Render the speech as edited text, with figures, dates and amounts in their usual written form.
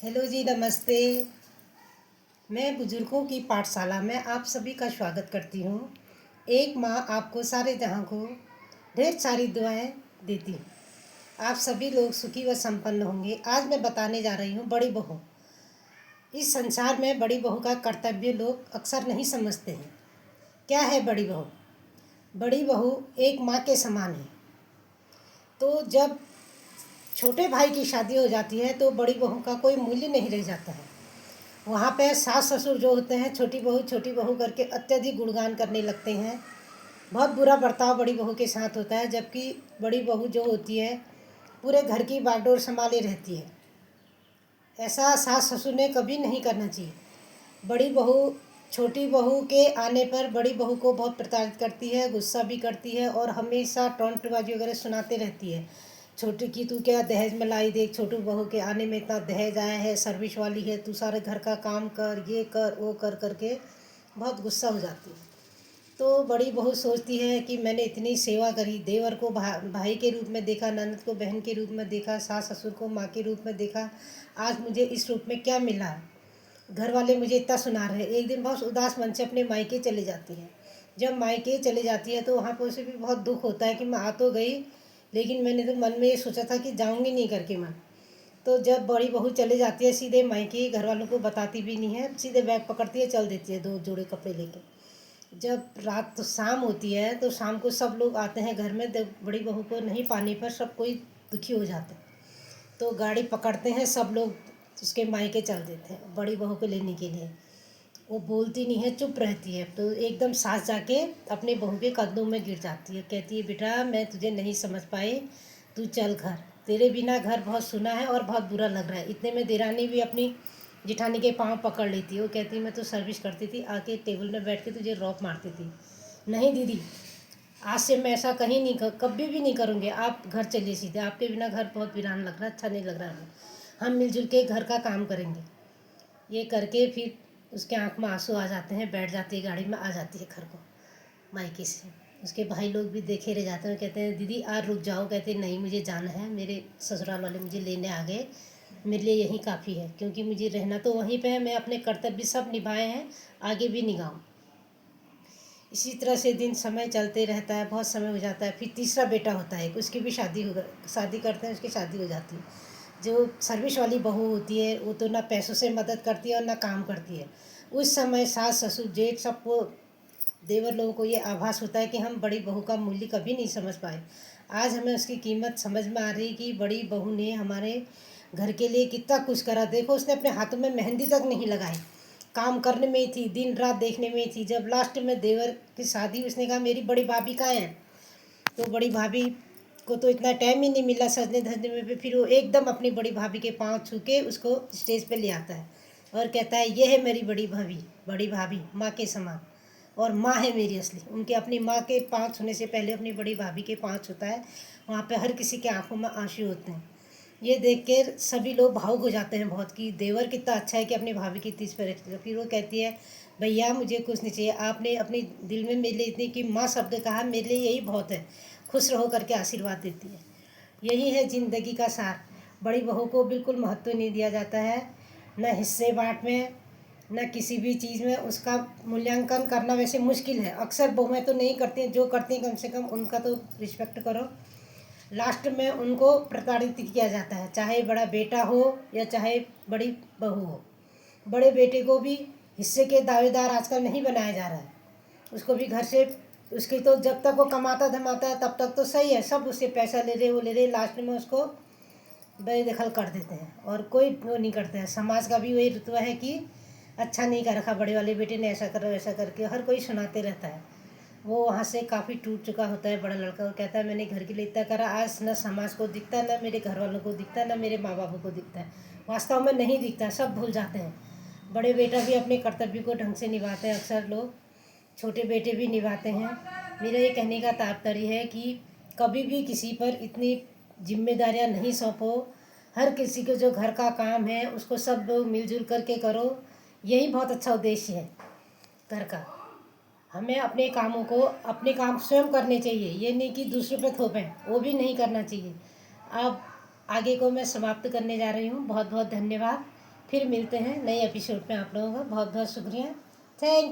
Hello जी, नमस्ते। मैं बुजुर्गों की पाठशाला में आप सभी का स्वागत करती हूँ। एक माँ आपको सारे जहाँ को ढेर सारी दुआएं देती हूँ। आप सभी लोग सुखी व संपन्न होंगे। आज मैं बताने जा रही हूँ बड़ी बहू। इस संसार में बड़ी बहू का कर्तव्य लोग अक्सर नहीं समझते हैं। क्या है बड़ी बहू? बड़ी बहू एक माँ के समान है। तो जब छोटे भाई की शादी हो जाती है तो बड़ी बहू का कोई मूल्य नहीं रह जाता है। वहाँ पे सास ससुर जो होते हैं छोटी बहू करके अत्यधिक गुणगान करने लगते हैं। बहुत बुरा बर्ताव बड़ी बहू के साथ होता है, जबकि बड़ी बहू जो होती है पूरे घर की बागडोर संभाले रहती है। ऐसा सास ससुर ने कभी नहीं करना चाहिए। बड़ी बहू छोटी बहू के आने पर बड़ी बहू को बहुत प्रताड़ित करती है, गुस्सा भी करती है और हमेशा टोंटबाजी वगैरह सुनाते रहती है। छोटी की तू क्या दहेज में लाई, देख छोटू बहू के आने में इतना दहेज आया है, सर्विस वाली है, तू सारे घर का काम कर, ये कर वो कर करके बहुत गुस्सा हो जाती है। तो बड़ी बहू सोचती है कि मैंने इतनी सेवा करी, देवर को भाई के रूप में देखा, ननद को बहन के रूप में देखा, सास ससुर को माँ के रूप में देखा, आज मुझे इस रूप में क्या मिला है। घर वाले मुझे इतना सुना रहे। एक दिन बहुत उदास मन से अपने मायके चले जाती है। जब मायके चले जाती है तो वहाँ पर उसे भी बहुत दुख होता है कि मैं आ तो गई, लेकिन मैंने तो मन में ये सोचा था कि जाऊँगी नहीं करके मन। तो जब बड़ी बहू चले जाती है सीधे मायके, घर वालों को बताती भी नहीं है, सीधे बैग पकड़ती है, चल देती है 2 जोड़े कपड़े लेके। जब रात तो शाम होती है तो शाम को सब लोग आते हैं घर में, बड़ी बहू को नहीं पाने पर सब कोई दुखी हो जाते हैं। तो गाड़ी पकड़ते हैं सब लोग, उसके मायके चल देते हैं बड़ी बहू को लेने के लिए। वो बोलती नहीं है, चुप रहती है। तो एकदम सास जाके अपने बहू के कदमों में गिर जाती है, कहती है बेटा मैं तुझे नहीं समझ पाई, तू चल घर, तेरे बिना घर बहुत सुना है और बहुत बुरा लग रहा है। इतने में देरानी भी अपनी जिठानी के पाँव पकड़ लेती है। वो कहती है मैं तो सर्विस करती थी, आके टेबल में बैठ के तुझे रौब मारती थी। नहीं दीदी, आज से मैं ऐसा कहीं नहीं कभी भी नहीं करूँगी। आप घर चलिए सीधे, आपके बिना घर बहुत वीरान लग रहा है, अच्छा नहीं लग रहा है। हम मिलजुल के घर का काम करेंगे। ये करके फिर उसके आँख में आंसू आ जाते हैं, बैठ जाती है गाड़ी में, आ जाती है घर को मायके से। उसके भाई लोग भी देखे रह जाते हैं, कहते हैं दीदी आज रुक जाओ। कहते नहीं मुझे जाना है, मेरे ससुराल वाले मुझे लेने आ गए, मेरे लिए यही काफ़ी है, क्योंकि मुझे रहना तो वहीं पे है। मैं अपने कर्तव्य सब निभाए हैं, आगे भी निभाऊँ। इसी तरह से दिन समय चलते रहता है, बहुत समय हो जाता है। फिर तीसरा बेटा होता है, उसकी भी शादी करते हैं, उसकी शादी हो जाती है। जो सर्विस वाली बहू होती है वो तो ना पैसों से मदद करती है और ना काम करती है। उस समय सास ससुर जेठ सबको, देवर लोगों को ये आभास होता है कि हम बड़ी बहू का मूल्य कभी नहीं समझ पाए। आज हमें उसकी कीमत समझ में आ रही कि बड़ी बहू ने हमारे घर के लिए कितना कुछ करा। देखो उसने अपने हाथों में मेहंदी तक नहीं लगाई, काम करने में ही थी, दिन रात देखने में ही थी। जब लास्ट में देवर की शादी, उसने कहा मेरी बड़ी भाभी कहाँ है। तो बड़ी भाभी को तो इतना टाइम ही नहीं मिला सजने धजने में। फिर वो एकदम अपनी बड़ी भाभी के पाँव छू के उसको स्टेज पे ले आता है और कहता है ये है मेरी बड़ी भाभी माँ के समान, और माँ है मेरी असली। उनके अपनी माँ के पाँव छूने से पहले अपनी बड़ी भाभी के पाँव छूता है। वहाँ पे हर किसी के आंखों में आंसू होते हैं। ये देख के सभी लोग भावुक हो जाते हैं बहुत, कि देवर कितना अच्छा है कि अपनी भाभी की तीज पर रखती है। फिर वो कहती है भैया मुझे कुछ नहीं चाहिए, आपने अपने दिल में मेरे लिए इतनी कि माँ शब्द कहा, मेरे लिए यही बहुत है, खुश रहो करके आशीर्वाद देती है। यही है ज़िंदगी का सार। बड़ी बहू को बिल्कुल महत्व नहीं दिया जाता है, न हिस्से बाँट में, न किसी भी चीज़ में। उसका मूल्यांकन करना वैसे मुश्किल है, अक्सर बहुएं तो नहीं करती हैं, जो करती हैं कम से कम उनका तो रिस्पेक्ट करो। लास्ट में उनको प्रताड़ित किया जाता है, चाहे बड़ा बेटा हो या चाहे बड़ी बहू हो। बड़े बेटे को भी हिस्से के दावेदार आजकल नहीं बनाया जा रहा है। उसको भी घर से, उसकी तो जब तक वो कमाता धमाता है तब तक तो सही है, सब उससे पैसा ले रहे वो ले रहे, लास्ट में उसको बेदखल कर देते हैं और कोई वो नहीं करते हैं। समाज का भी वही रुतबा है कि अच्छा नहीं कर रखा बड़े वाले बेटे ने, ऐसा करो ऐसा करके हर कोई सुनाते रहता है। वो वहाँ से काफ़ी टूट चुका होता है बड़ा लड़का। वो कहता है मैंने घर के लिए इतना करा, आज न समाज को दिखता, न मेरे घर वालों को दिखता, न मेरे माँ बापों को दिखता है। वास्तव में नहीं दिखता, सब भूल जाते हैं। बड़े बेटा भी अपने कर्तव्य को ढंग से निभाते हैं, अक्सर लोग छोटे बेटे भी निभाते हैं। मेरा ये कहने का तात्पर्य है कि कभी भी किसी पर इतनी जिम्मेदारियां नहीं सौंपो। हर किसी को जो घर का काम है उसको सब लोग मिलजुल करके करो, यही बहुत अच्छा उद्देश्य है घर का। हमें अपने कामों को, अपने काम स्वयं करने चाहिए, ये नहीं कि दूसरों पे थोपें, वो भी नहीं करना चाहिए। अब आगे को मैं समाप्त करने जा रही हूँ। बहुत बहुत धन्यवाद। फिर मिलते हैं नए एपिसोड में आप लोगों का बहुत बहुत शुक्रिया। थैंक